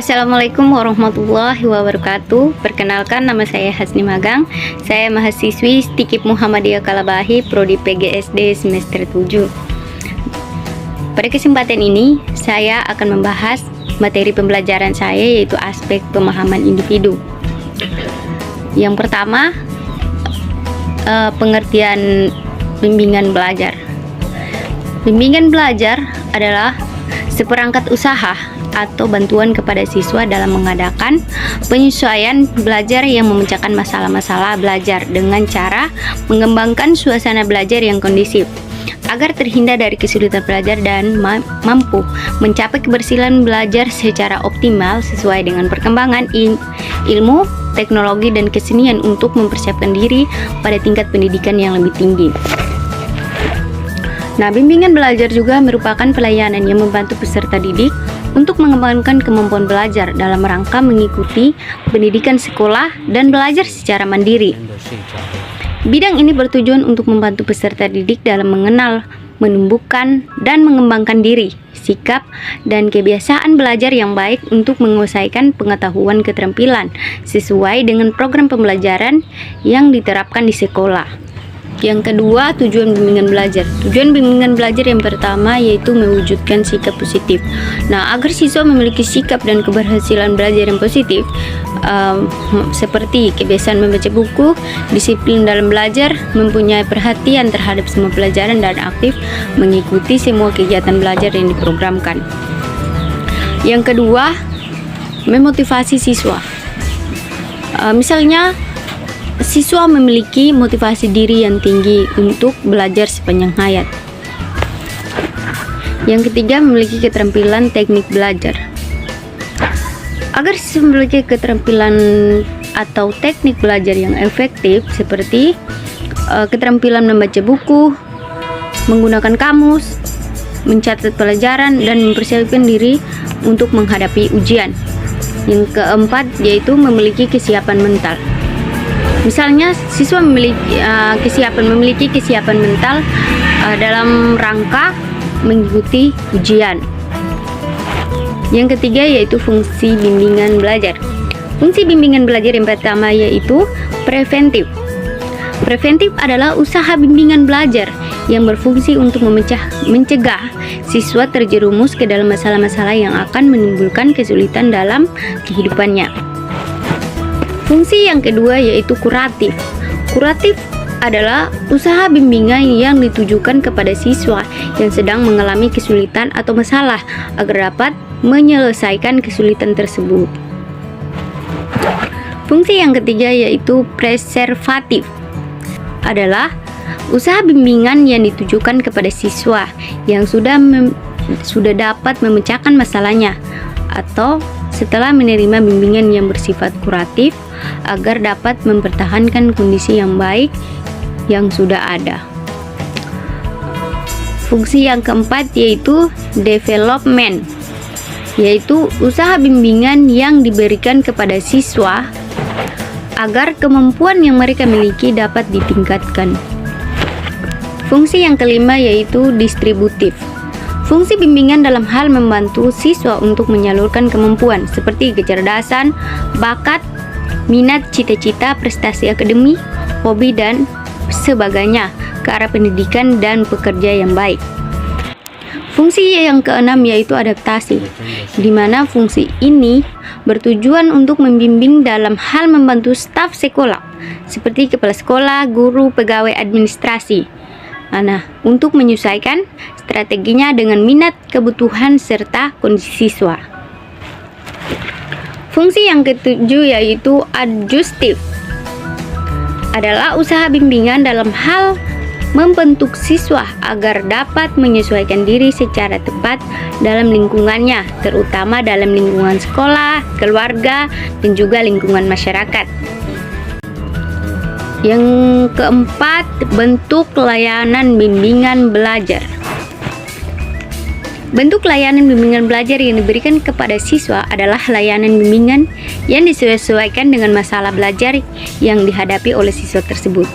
Assalamualaikum warahmatullahi wabarakatuh. Perkenalkan, nama saya Hasni Magang. Saya mahasiswi Stikip Muhammadiyah Kalabahi, Prodi PGSD semester 7. Pada kesempatan ini, saya akan membahas materi pembelajaran saya, yaitu aspek pemahaman individu. Yang pertama, pengertian bimbingan belajar. Bimbingan belajar adalah seperangkat usaha atau bantuan kepada siswa dalam mengadakan penyesuaian belajar yang memecahkan masalah-masalah belajar dengan cara mengembangkan suasana belajar yang kondusif agar terhindar dari kesulitan belajar dan mampu mencapai keberhasilan belajar secara optimal sesuai dengan perkembangan ilmu, teknologi, dan kesenian untuk mempersiapkan diri pada tingkat pendidikan yang lebih tinggi. Nah, bimbingan belajar juga merupakan pelayanan yang membantu peserta didik untuk mengembangkan kemampuan belajar dalam rangka mengikuti pendidikan sekolah dan belajar secara mandiri. Bidang ini bertujuan untuk membantu peserta didik dalam mengenal, menumbuhkan, dan mengembangkan diri, sikap, dan kebiasaan belajar yang baik untuk menguasai pengetahuan keterampilan sesuai dengan program pembelajaran yang diterapkan di sekolah. Yang kedua, tujuan bimbingan belajar. Tujuan bimbingan belajar yang pertama yaitu mewujudkan sikap positif. Nah, agar siswa memiliki sikap dan keberhasilan belajar yang positif, seperti kebiasaan membaca buku, disiplin dalam belajar, mempunyai perhatian terhadap semua pelajaran, dan aktif mengikuti semua kegiatan belajar yang diprogramkan. Yang kedua, memotivasi siswa. Misalnya, siswa memiliki motivasi diri yang tinggi untuk belajar sepanjang hayat. Yang ketiga, memiliki keterampilan teknik belajar. Agar siswa memiliki keterampilan atau teknik belajar yang efektif, seperti keterampilan membaca buku, menggunakan kamus, mencatat pelajaran, dan mempersiapkan diri untuk menghadapi ujian. Yang keempat, yaitu memiliki kesiapan mental. Misalnya, siswa memiliki kesiapan mental dalam rangka mengikuti ujian. Yang ketiga yaitu fungsi bimbingan belajar. Fungsi bimbingan belajar yang pertama yaitu preventif. Preventif adalah usaha bimbingan belajar yang berfungsi untuk mencegah siswa terjerumus ke dalam masalah-masalah yang akan menimbulkan kesulitan dalam kehidupannya. Fungsi yang kedua yaitu kuratif. Kuratif adalah usaha bimbingan yang ditujukan kepada siswa yang sedang mengalami kesulitan atau masalah agar dapat menyelesaikan kesulitan tersebut. Fungsi yang ketiga yaitu preservatif. Adalah usaha bimbingan yang ditujukan kepada siswa yang sudah dapat memecahkan masalahnya atau setelah menerima bimbingan yang bersifat kuratif agar dapat mempertahankan kondisi yang baik yang sudah ada. Fungsi yang keempat yaitu development, yaitu usaha bimbingan yang diberikan kepada siswa agar kemampuan yang mereka miliki dapat ditingkatkan. Fungsi yang kelima yaitu distributif. Fungsi bimbingan dalam hal membantu siswa untuk menyalurkan kemampuan seperti kecerdasan, bakat, minat, cita-cita, prestasi akademik, hobi, dan sebagainya ke arah pendidikan dan pekerja yang baik. Fungsi yang keenam yaitu adaptasi, di mana fungsi ini bertujuan untuk membimbing dalam hal membantu staf sekolah seperti kepala sekolah, guru, pegawai administrasi. Nah, untuk menyesuaikan strateginya dengan minat, kebutuhan, serta kondisi siswa. Fungsi yang ketujuh yaitu adjustif. Adalah usaha bimbingan dalam hal membentuk siswa agar dapat menyesuaikan diri secara tepat dalam lingkungannya, terutama dalam lingkungan sekolah, keluarga, dan juga lingkungan masyarakat. Yang keempat, bentuk layanan bimbingan belajar. Bentuk layanan bimbingan belajar yang diberikan kepada siswa adalah layanan bimbingan yang disesuaikan dengan masalah belajar yang dihadapi oleh siswa tersebut.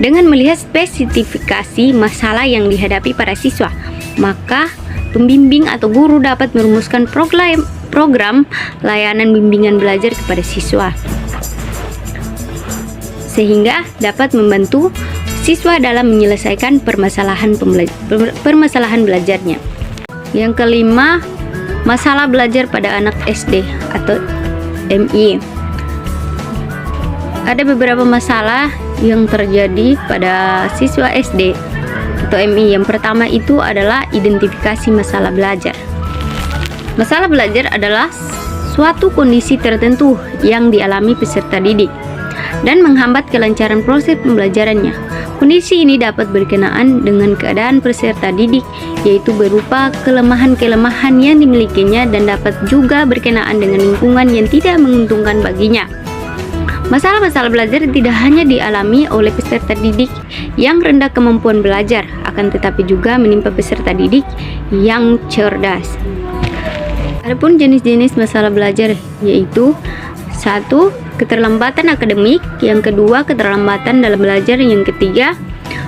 Dengan melihat spesifikasi masalah yang dihadapi para siswa, maka pembimbing atau guru dapat merumuskan program layanan bimbingan belajar kepada siswa, sehingga dapat membantu siswa dalam menyelesaikan permasalahan belajarnya. Yang kelima, masalah belajar pada anak SD atau MI. Ada beberapa masalah yang terjadi pada siswa SD atau MI. Yang pertama itu adalah identifikasi masalah belajar. Masalah belajar adalah suatu kondisi tertentu yang dialami peserta didik dan menghambat kelancaran proses pembelajarannya. Kondisi ini dapat berkenaan dengan keadaan peserta didik, yaitu berupa kelemahan-kelemahan yang dimilikinya, dan dapat juga berkenaan dengan lingkungan yang tidak menguntungkan baginya. Masalah-masalah belajar tidak hanya dialami oleh peserta didik yang rendah kemampuan belajar, akan tetapi juga menimpa peserta didik yang cerdas. Adapun jenis-jenis masalah belajar yaitu: 1. Keterlambatan akademik. Yang kedua, keterlambatan dalam belajar. Yang ketiga,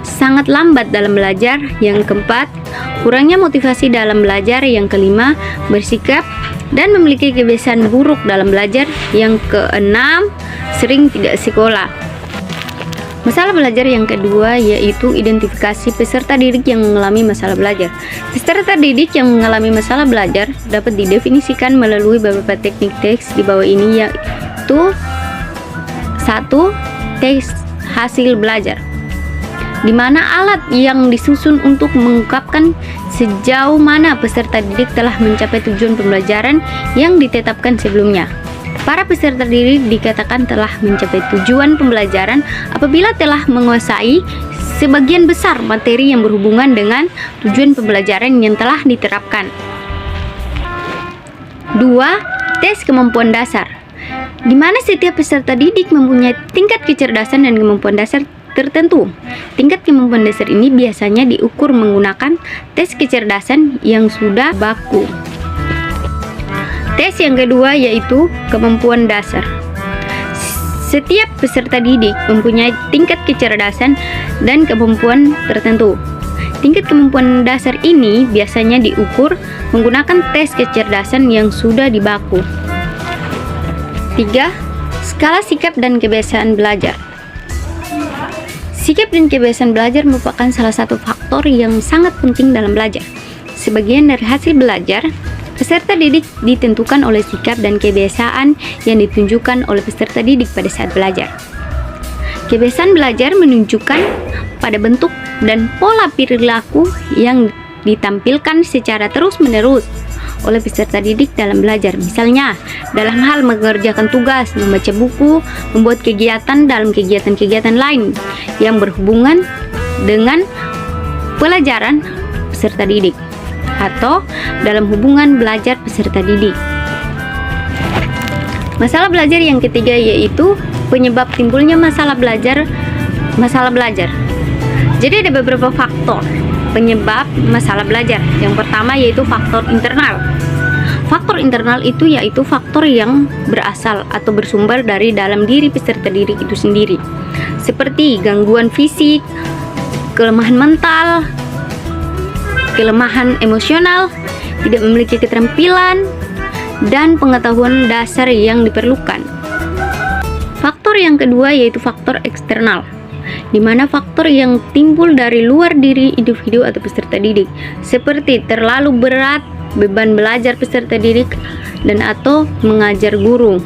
sangat lambat dalam belajar. Yang keempat, kurangnya motivasi dalam belajar. Yang kelima, bersikap dan memiliki kebiasaan buruk dalam belajar. Yang keenam, sering tidak sekolah. Masalah belajar yang kedua yaitu identifikasi peserta didik yang mengalami masalah belajar. Peserta didik yang mengalami masalah belajar dapat didefinisikan melalui beberapa teknik tes di bawah ini, yaitu: 1. Tes hasil belajar, di mana alat yang disusun untuk mengungkapkan sejauh mana peserta didik telah mencapai tujuan pembelajaran yang ditetapkan sebelumnya. Para peserta didik dikatakan telah mencapai tujuan pembelajaran apabila telah menguasai sebagian besar materi yang berhubungan dengan tujuan pembelajaran yang telah diterapkan. 2. Tes kemampuan dasar, di mana setiap peserta didik mempunyai tingkat kecerdasan dan kemampuan dasar tertentu. Tingkat kemampuan dasar ini biasanya diukur menggunakan tes kecerdasan yang sudah baku. Tes yang kedua yaitu kemampuan dasar. Setiap peserta didik mempunyai tingkat kecerdasan dan kemampuan tertentu. Tingkat kemampuan dasar ini biasanya diukur menggunakan tes kecerdasan yang sudah dibaku. 3. Skala sikap dan kebiasaan belajar. Sikap dan kebiasaan belajar merupakan salah satu faktor yang sangat penting dalam belajar. Sebagian dari hasil belajar peserta didik ditentukan oleh sikap dan kebiasaan yang ditunjukkan oleh peserta didik pada saat belajar. Kebiasaan belajar menunjukkan pada bentuk dan pola perilaku yang ditampilkan secara terus-menerus oleh peserta didik dalam belajar. Misalnya, dalam hal mengerjakan tugas, membaca buku, membuat kegiatan dalam kegiatan-kegiatan lain yang berhubungan dengan pelajaran peserta didik, atau dalam hubungan belajar peserta didik. Masalah belajar yang ketiga yaitu penyebab timbulnya masalah belajar. Jadi ada beberapa faktor penyebab masalah belajar. Yang pertama yaitu faktor internal. Faktor internal itu yaitu faktor yang berasal atau bersumber dari dalam diri peserta didik itu sendiri, seperti gangguan fisik, kelemahan mental, kelemahan emosional, tidak memiliki keterampilan, dan pengetahuan dasar yang diperlukan. Faktor yang kedua yaitu faktor eksternal, di mana faktor yang timbul dari luar diri individu atau peserta didik, seperti terlalu berat beban belajar peserta didik dan atau mengajar guru.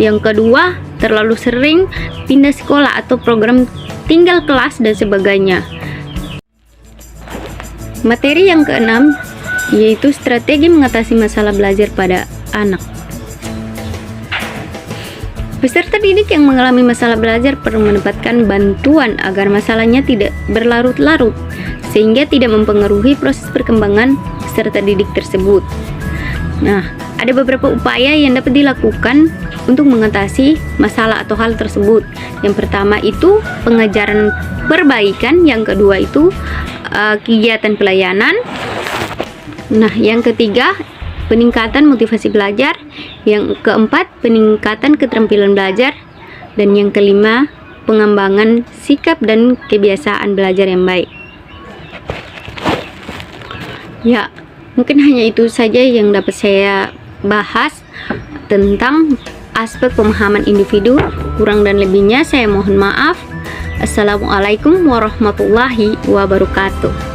Yang kedua, terlalu sering pindah sekolah atau program tinggal kelas dan sebagainya. Materi yang keenam yaitu strategi mengatasi masalah belajar pada anak. Peserta didik yang mengalami masalah belajar perlu mendapatkan bantuan agar masalahnya tidak berlarut-larut, sehingga tidak mempengaruhi proses perkembangan peserta didik tersebut. Nah, ada beberapa upaya yang dapat dilakukan untuk mengatasi masalah atau hal tersebut. Yang pertama itu pengajaran perbaikan, yang kedua itu kegiatan pelayanan. Nah, yang ketiga peningkatan motivasi belajar, yang keempat peningkatan keterampilan belajar, dan yang kelima pengembangan sikap dan kebiasaan belajar yang baik. Ya, Mungkin hanya itu saja yang dapat saya bahas tentang aspek pemahaman individu. Kurang dan lebihnya saya mohon maaf. Assalamualaikum warahmatullahi wabarakatuh.